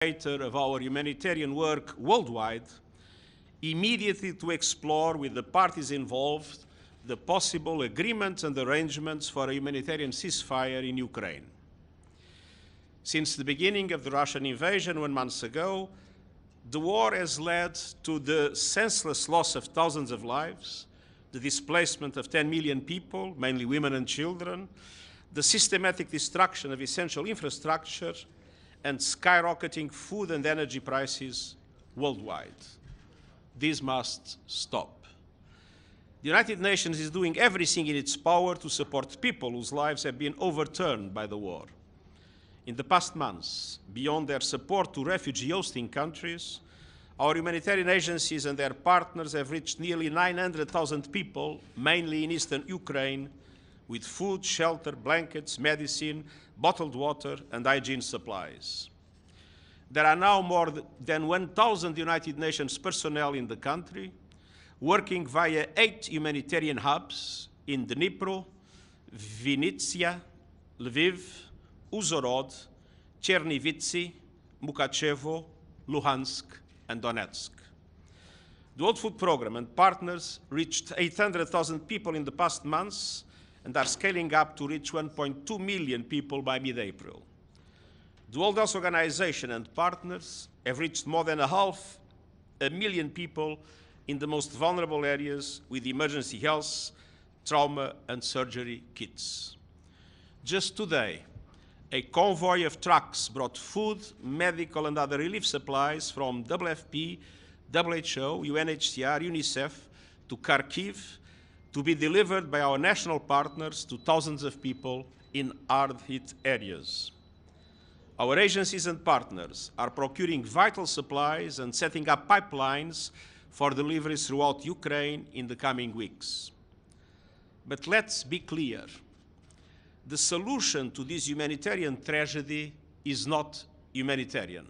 of our humanitarian work worldwide, immediately to explore with the parties involved the possible agreements and arrangements for a humanitarian ceasefire in Ukraine. Since the beginning of the Russian invasion 1 month ago, the war has led to the senseless loss of thousands of lives, the displacement of 10 million people, mainly women and children, the systematic destruction of essential infrastructure, and skyrocketing food and energy prices worldwide. This must stop. The United Nations is doing everything in its power to support people whose lives have been overturned by the war. In the past months, beyond their support to refugee hosting countries, our humanitarian agencies and their partners have reached nearly 900,000 people, mainly in eastern Ukraine, with food, shelter, blankets, medicine, bottled water, and hygiene supplies. There are now more than 1,000 United Nations personnel in the country, working via 8 humanitarian hubs in Dnipro, Vinnytsia, Lviv, Uzhhorod, Chernivtsi, Mukachevo, Luhansk, and Donetsk. The World Food Programme and partners reached 800,000 people in the past months and are scaling up to reach 1.2 million people by mid-April. The World Health Organization and partners have reached more than 500,000 people in the most vulnerable areas with emergency health, trauma, and surgery kits. Just today, a convoy of trucks brought food, medical, and other relief supplies from WFP, WHO, UNHCR, UNICEF to Kharkiv to be delivered by our national partners to thousands of people in hard-hit areas. Our agencies and partners are procuring vital supplies and setting up pipelines for deliveries throughout Ukraine in the coming weeks. But let's be clear. The solution to this humanitarian tragedy is not humanitarian.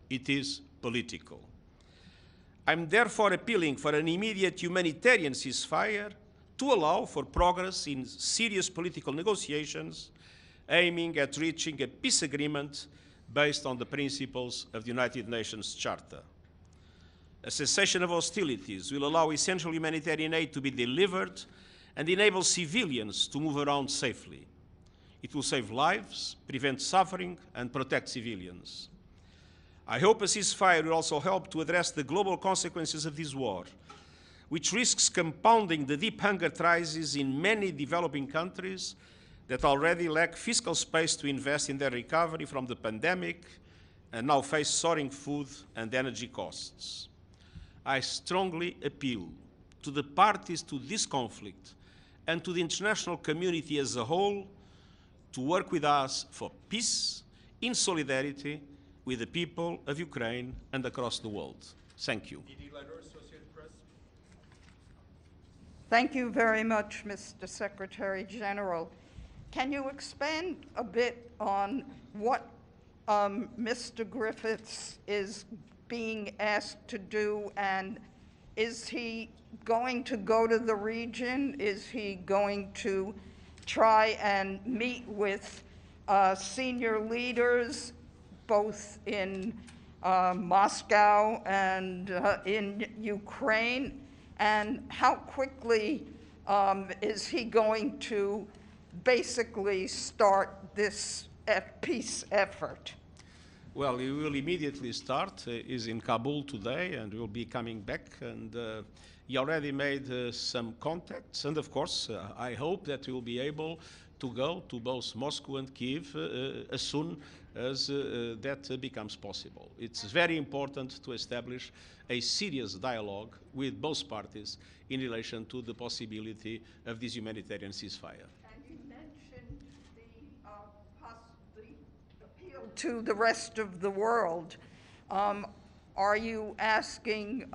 It is political. I'm therefore appealing for an immediate humanitarian ceasefire to allow for progress in serious political negotiations aiming at reaching a peace agreement based on the principles of the United Nations Charter. A cessation of hostilities will allow essential humanitarian aid to be delivered and enable civilians to move around safely. It will save lives, prevent suffering, and protect civilians. I hope a ceasefire will also help to address the global consequences of this war, which risks compounding the deep hunger crisis in many developing countries that already lack fiscal space to invest in their recovery from the pandemic and now face soaring food and energy costs. I strongly appeal to the parties to this conflict and to the international community as a whole to work with us for peace in solidarity with the people of Ukraine and across the world. Thank you. Thank you very much, Mr. Secretary General. Can you expand a bit on what Mr. Griffiths is being asked to do, and is he going to go to the region? Is he going to try and meet with senior leaders both in Moscow and in Ukraine? And how quickly is he going to basically start this peace effort? Well, he will immediately start. He's in Kabul today and will be coming back. And he already made some contacts. And of course, I hope that he will be able to go to both Moscow and Kyiv as soon as that becomes possible. It's very important to establish a serious dialogue with both parties in relation to the possibility of this humanitarian ceasefire. And you mentioned the appeal to the rest of the world. Are you asking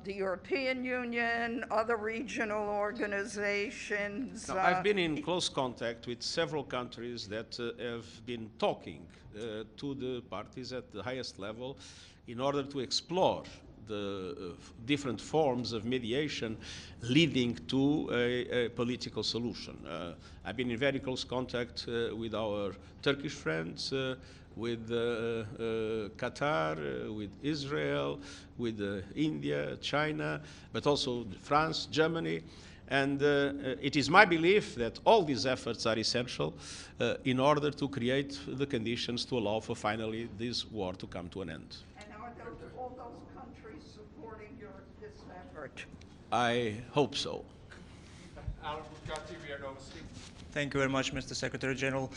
the European Union, other regional organizations? Now, I've been in close contact with several countries that have been talking to the parties at the highest level in order to explore the different forms of mediation leading to a political solution. I've been in very close contact with our Turkish friends. with Qatar, with Israel, with India, China, but also France, Germany. And it is my belief that all these efforts are essential in order to create the conditions to allow for finally this war to come to an end. And are all those countries supporting this effort? I hope so. Thank you very much, Mr. Secretary General.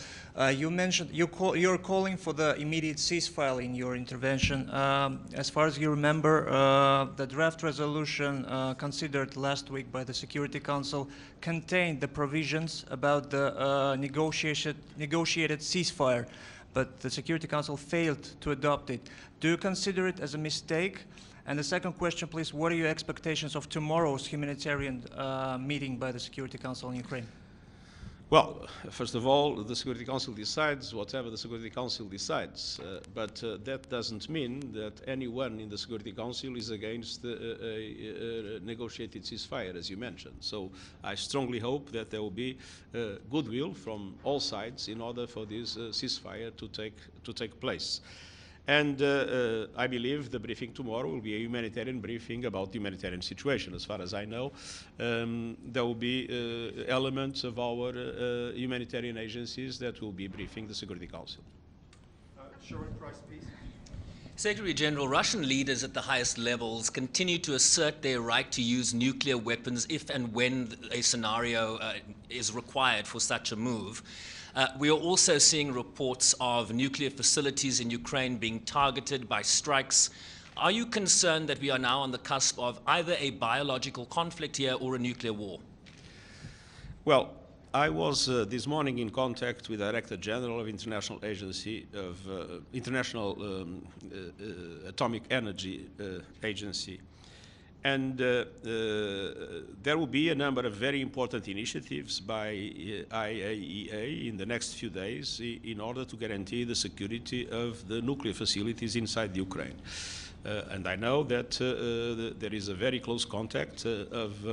You mentioned you're calling for the immediate ceasefire in your intervention. As far as you remember, the draft resolution considered last week by the Security Council contained the provisions about the negotiated ceasefire, but the Security Council failed to adopt it. Do you consider it as a mistake? And the second question, please, what are your expectations of tomorrow's humanitarian meeting by the Security Council in Ukraine? Well, first of all, the Security Council decides whatever the Security Council decides, but that doesn't mean that anyone in the Security Council is against a negotiated ceasefire, as you mentioned. So I strongly hope that there will be goodwill from all sides in order for this ceasefire to take place. And I believe the briefing tomorrow will be a humanitarian briefing about the humanitarian situation. As far as I know, there will be elements of our humanitarian agencies that will be briefing the Security Council. Sharon Price, please. Secretary General, Russian leaders at the highest levels continue to assert their right to use nuclear weapons if and when a scenario is required for such a move. We are also seeing reports of nuclear facilities in Ukraine being targeted by strikes. Are you concerned that we are now on the cusp of either a biological conflict here or a nuclear war? Well, I was this morning in contact with the Director General of International Agency of International Atomic Energy Agency. And there will be a number of very important initiatives by IAEA in the next few days in order to guarantee the security of the nuclear facilities inside Ukraine. And I know that there is a very close contact of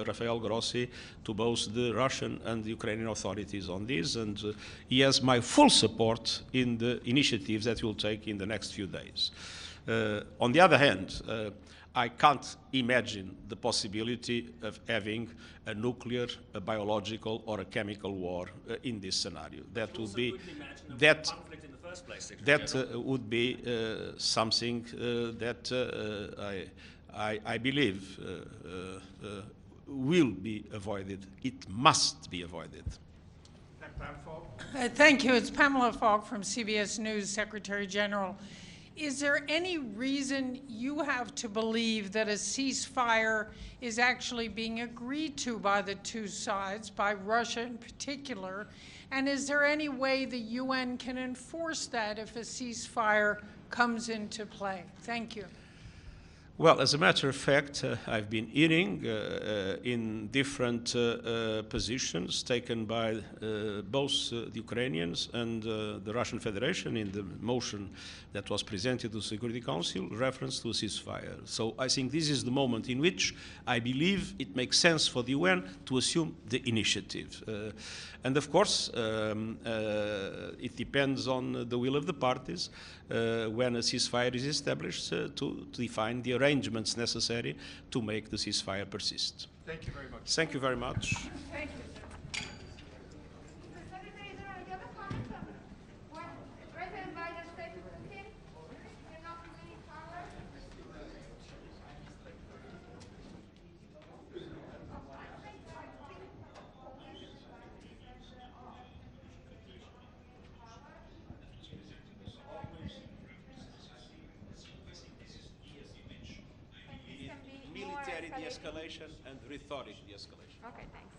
Rafael Grossi to both the Russian and the Ukrainian authorities on this, and he has my full support in the initiatives that we'll take in the next few days. On the other hand, I can't imagine the possibility of having a nuclear, a biological, or a chemical war in this scenario. That would be would be something that I believe will be avoided. It must be avoided. Thank you. It's Pamela Falk from CBS News, Secretary General. Is there any reason you have to believe that a ceasefire is actually being agreed to by the two sides, by Russia in particular? And is there any way the UN can enforce that if a ceasefire comes into play? Thank you. Well, as a matter of fact, I've been hearing in different positions taken by both the Ukrainians and the Russian Federation in the motion that was presented to the Security Council, reference to a ceasefire. So I think this is the moment in which I believe it makes sense for the UN to assume the initiative. And of course, it depends on the will of the parties when a ceasefire is established to define the arrangements necessary to make the ceasefire persist. Thank you very much. Thank you very much. Thank you. Military de-escalation and rhetoric de-escalation. Okay, thanks.